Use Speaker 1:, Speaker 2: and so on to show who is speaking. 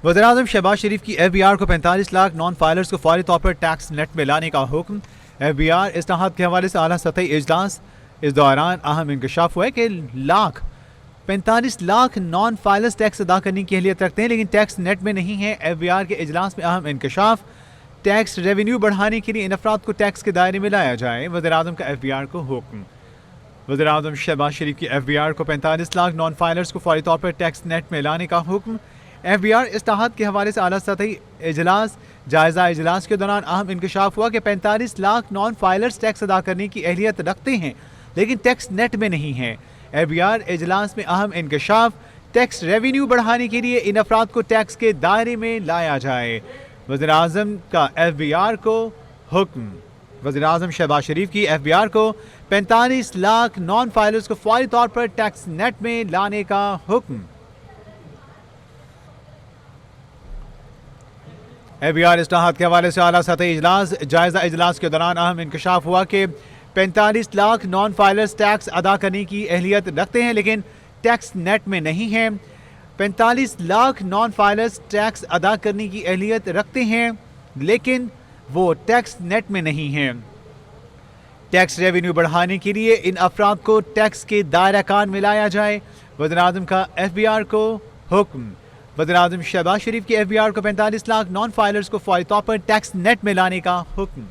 Speaker 1: वज़ीर-ए-आज़म शहबाज शरीफ की FBR को 45 लाख नॉन फाइलर्स को फौरी तौर पर टैक्स नेट में लाने का हुक्म। FBR इस्लाहात के हवाले से आला सतही इजलास। इस दौरान अहम इंकशाफ हुआ है कि 45 लाख नॉन फाइलर्स टैक्स अदा करने की अहलियत रखते हैं लेकिन टैक्स नेट में नहीं है। FBR के इजलास में अहम इंकशाफ। टैक्स रेवेन्यू बढ़ाने के लिए इन अफराद को टैक्स के दायरे में लाया जाए, वज़ीर-ए-आज़म का FBR को हुक्म। वज़ीर-ए-आज़म शहबाज शरीफ की FBR को 45 लाख नॉन फाइलर्स को फौरी तौर पर टैक्स नेट में लाने का हुक्म। FBR इस्लाहात के हवाले से आला सतही इजलास। जायज़ा इजलास के दौरान अहम इंकशाफ हुआ कि 45 लाख नॉन फाइलर्स टैक्स अदा करने की अहलियत रखते हैं लेकिन टैक्स नेट में नहीं है। FBR इजलास में अहम इंकशाफ। टैक्स रेवेन्यू बढ़ाने के लिए इन अफराद को टैक्स के दायरे में लाया जाए, वज़ीर-ए-आज़म का FBR को हुक्म। वज़ीर-ए-आज़म शहबाज शरीफ की FBR को 45 लाख नॉन फाइलर्स को फौरी तौर पर टैक्स नेट में लाने का हुक्म। FBR इस्लाहात के हवाले से आला सतही इजलास। जायज़ा इजलास के दौरान अहम इंकशाफ हुआ कि 45 लाख नॉन फाइलर्स टैक्स अदा करने की अहलियत रखते हैं लेकिन टैक्स नेट में नहीं है। 45 लाख नॉन फाइलर्स टैक्स अदा करने की अहलियत रखते हैं लेकिन वो टैक्स नेट में नहीं है। टैक्स रेवेन्यू बढ़ाने के लिए इन अफराद को टैक्स के दायरा कार में लाया जाए, वज़ीर-ए-आज़म का FBR को हुक्म। वज़ीर-ए-आज़म शहबाज शरीफ की FBR को 45 लाख नॉन फाइलर्स को फौरी तौर पर टैक्स नेट में लाने का हुक्म।